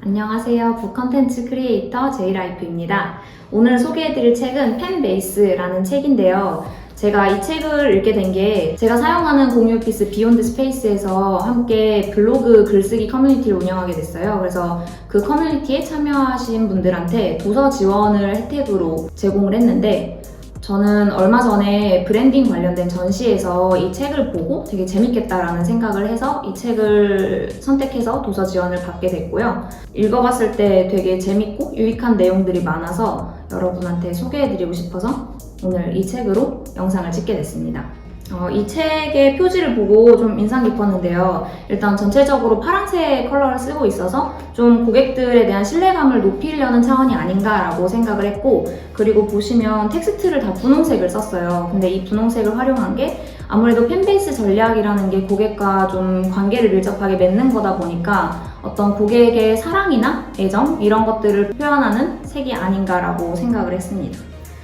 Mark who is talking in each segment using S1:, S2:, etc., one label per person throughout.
S1: 안녕하세요. 북컨텐츠 크리에이터 제이라이프입니다. 오늘 소개해드릴 책은 펜베이스라는 책인데요. 제가 이 책을 읽게 된 게 제가 사용하는 공유 오피스 비욘드 스페이스에서 함께 블로그 글쓰기 커뮤니티를 운영하게 됐어요. 그래서 그 커뮤니티에 참여하신 분들한테 도서 지원을 혜택으로 제공을 했는데 저는 얼마 전에 브랜딩 관련된 전시에서 이 책을 보고 되게 재밌겠다라는 생각을 해서 이 책을 선택해서 도서 지원을 받게 됐고요. 읽어봤을 때 되게 재밌고 유익한 내용들이 많아서 여러분한테 소개해드리고 싶어서 오늘 이 책으로 영상을 찍게 됐습니다. 이 책의 표지를 보고 좀 인상 깊었는데요. 일단 전체적으로 파란색 컬러를 쓰고 있어서 좀 고객들에 대한 신뢰감을 높이려는 차원이 아닌가라고 생각을 했고, 그리고 보시면 텍스트를 다 분홍색을 썼어요. 근데 이 분홍색을 활용한 게 아무래도 팬베이스 전략이라는 게 고객과 좀 관계를 밀접하게 맺는 거다 보니까 어떤 고객의 사랑이나 애정 이런 것들을 표현하는 색이 아닌가라고 생각을 했습니다.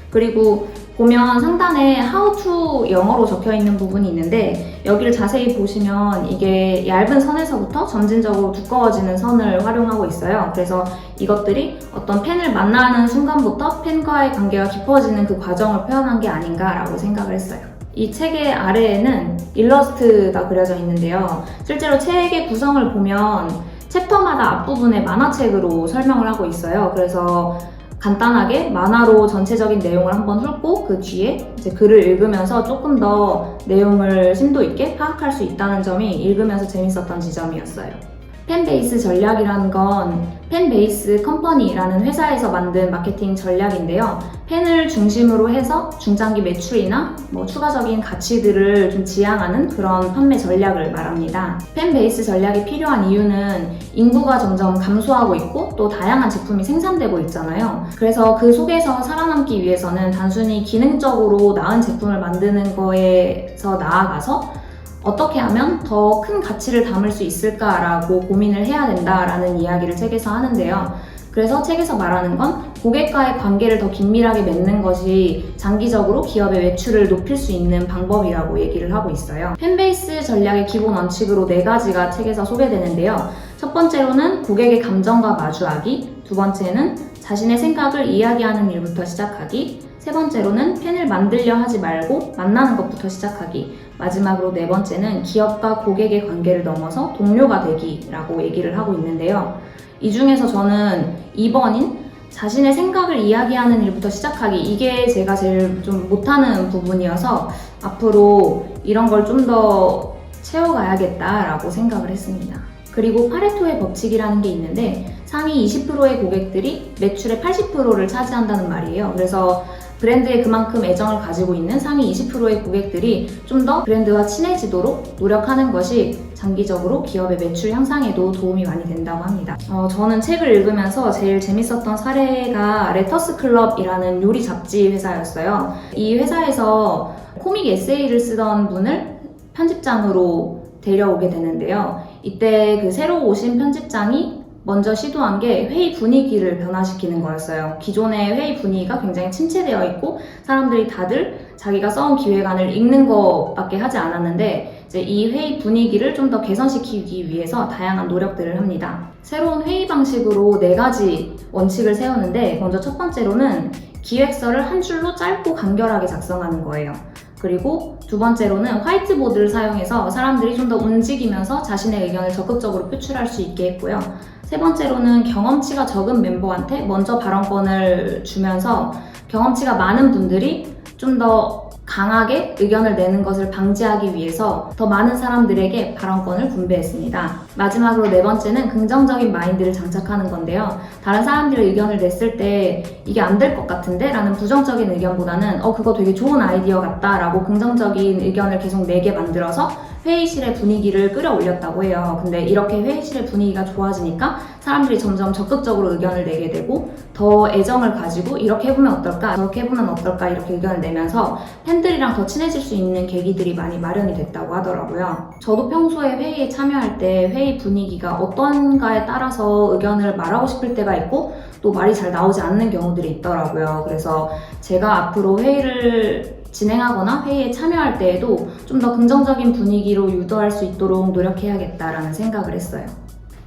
S1: 그리고 보면 상단에 How to 영어로 적혀 있는 부분이 있는데 여기를 자세히 보시면 이게 얇은 선에서부터 점진적으로 두꺼워지는 선을 활용하고 있어요. 그래서 이것들이 어떤 펜을 만나는 순간부터 펜과의 관계가 깊어지는 그 과정을 표현한 게 아닌가라고 생각을 했어요. 이 책의 아래에는 일러스트가 그려져 있는데요. 실제로 책의 구성을 보면 챕터마다 앞부분에 만화책으로 설명을 하고 있어요. 그래서 간단하게 만화로 전체적인 내용을 한번 훑고 그 뒤에 이제 글을 읽으면서 조금 더 내용을 심도 있게 파악할 수 있다는 점이 읽으면서 재밌었던 지점이었어요. 펜베이스 전략이라는 건 펜베이스 컴퍼니라는 회사에서 만든 마케팅 전략인데요. 펜을 중심으로 해서 중장기 매출이나 추가적인 가치들을 좀 지향하는 그런 판매 전략을 말합니다. 펜베이스 전략이 필요한 이유는 인구가 점점 감소하고 있고 또 다양한 제품이 생산되고 있잖아요. 그래서 그 속에서 살아남기 위해서는 단순히 기능적으로 나은 제품을 만드는 거에서 나아가서 어떻게 하면 더 큰 가치를 담을 수 있을까라고 고민을 해야 된다라는 이야기를 책에서 하는데요. 그래서 책에서 말하는 건 고객과의 관계를 더 긴밀하게 맺는 것이 장기적으로 기업의 매출을 높일 수 있는 방법이라고 얘기를 하고 있어요. 펜베이스 전략의 기본 원칙으로 4가지가 책에서 소개되는데요. 첫 번째로는 고객의 감정과 마주하기, 두 번째는 자신의 생각을 이야기하는 일부터 시작하기, 세 번째로는 펜을 만들려 하지 말고 만나는 것부터 시작하기, 마지막으로 4번째는 기업과 고객의 관계를 넘어서 동료가 되기라고 얘기를 하고 있는데요. 이 중에서 저는 2번인 자신의 생각을 이야기하는 일부터 시작하기, 이게 제가 제일 좀 못하는 부분이어서 앞으로 이런 걸 좀 더 채워가야겠다라고 생각을 했습니다. 그리고 파레토의 법칙이라는 게 있는데 상위 20%의 고객들이 매출의 80%를 차지한다는 말이에요. 그래서 브랜드에 그만큼 애정을 가지고 있는 상위 20%의 고객들이 좀 더 브랜드와 친해지도록 노력하는 것이 장기적으로 기업의 매출 향상에도 도움이 많이 된다고 합니다. 저는 책을 읽으면서 제일 재밌었던 사례가 레터스 클럽이라는 요리 잡지 회사였어요. 이 회사에서 코믹 에세이를 쓰던 분을 편집장으로 데려오게 되는데요. 이때 그 새로 오신 편집장이 먼저 시도한 게 회의 분위기를 변화시키는 거였어요. 기존의 회의 분위기가 굉장히 침체되어 있고 사람들이 다들 자기가 써온 기획안을 읽는 것밖에 하지 않았는데 이제 이 회의 분위기를 좀 더 개선시키기 위해서 다양한 노력들을 합니다. 새로운 회의 방식으로 4가지 원칙을 세우는데 먼저 첫 번째로는 기획서를 한 줄로 짧고 간결하게 작성하는 거예요. 그리고 두 번째로는 화이트보드를 사용해서 사람들이 좀 더 움직이면서 자신의 의견을 적극적으로 표출할 수 있게 했고요. 세 번째로는 경험치가 적은 멤버한테 먼저 발언권을 주면서 경험치가 많은 분들이 좀 더 강하게 의견을 내는 것을 방지하기 위해서 더 많은 사람들에게 발언권을 분배했습니다. 마지막으로 4번째는 긍정적인 마인드를 장착하는 건데요. 다른 사람들의 의견을 냈을 때 이게 안 될 것 같은데? 라는 부정적인 의견보다는 그거 되게 좋은 아이디어 같다 라고 긍정적인 의견을 계속 내게 만들어서 회의실의 분위기를 끌어올렸다고 해요. 근데 이렇게 회의실의 분위기가 좋아지니까 사람들이 점점 적극적으로 의견을 내게 되고 더 애정을 가지고 이렇게 해보면 어떨까, 저렇게 해보면 어떨까 이렇게 의견을 내면서 팬들이랑 더 친해질 수 있는 계기들이 많이 마련이 됐다고 하더라고요. 저도 평소에 회의에 참여할 때 회의 분위기가 어떤가에 따라서 의견을 말하고 싶을 때가 있고 또 말이 잘 나오지 않는 경우들이 있더라고요. 그래서 제가 앞으로 회의를 진행하거나 회의에 참여할 때에도 좀 더 긍정적인 분위기로 유도할 수 있도록 노력해야겠다라는 생각을 했어요.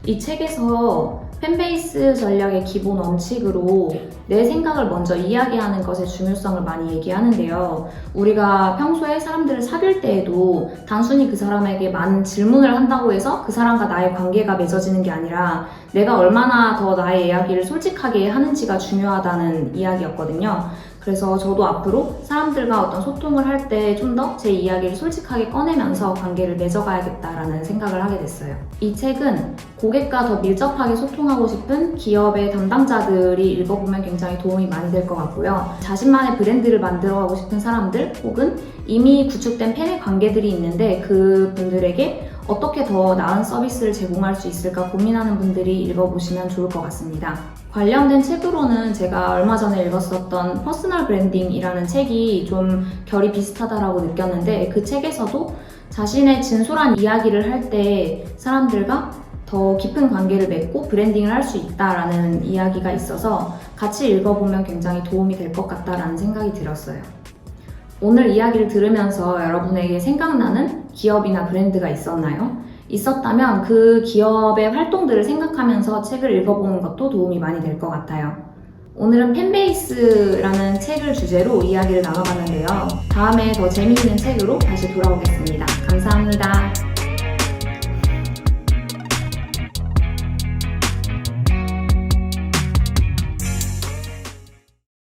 S1: 이 책에서 팬베이스 전략의 기본 원칙으로 내 생각을 먼저 이야기하는 것의 중요성을 많이 얘기하는데요. 우리가 평소에 사람들을 사귈 때에도 단순히 그 사람에게 많은 질문을 한다고 해서 그 사람과 나의 관계가 맺어지는 게 아니라 내가 얼마나 더 나의 이야기를 솔직하게 하는지가 중요하다는 이야기였거든요. 그래서 저도 앞으로 사람들과 어떤 소통을 할 때 좀 더 제 이야기를 솔직하게 꺼내면서 관계를 맺어가야겠다라는 생각을 하게 됐어요. 이 책은 고객과 더 밀접하게 소통하고 싶은 기업의 담당자들이 읽어보면 굉장히 도움이 많이 될 것 같고요. 자신만의 브랜드를 만들어가고 싶은 사람들 혹은 이미 구축된 팬의 관계들이 있는데 그 분들에게 어떻게 더 나은 서비스를 제공할 수 있을까 고민하는 분들이 읽어보시면 좋을 것 같습니다. 관련된 책으로는 제가 얼마 전에 읽었었던 퍼스널 브랜딩이라는 책이 좀 결이 비슷하다라고 느꼈는데 그 책에서도 자신의 진솔한 이야기를 할 때 사람들과 더 깊은 관계를 맺고 브랜딩을 할 수 있다라는 이야기가 있어서 같이 읽어보면 굉장히 도움이 될 것 같다라는 생각이 들었어요. 오늘 이야기를 들으면서 여러분에게 생각나는 기업이나 브랜드가 있었나요? 있었다면 그 기업의 활동들을 생각하면서 책을 읽어보는 것도 도움이 많이 될 것 같아요. 오늘은 팬베이스라는 책을 주제로 이야기를 나눠봤는데요. 다음에 더 재미있는 책으로 다시 돌아오겠습니다. 감사합니다.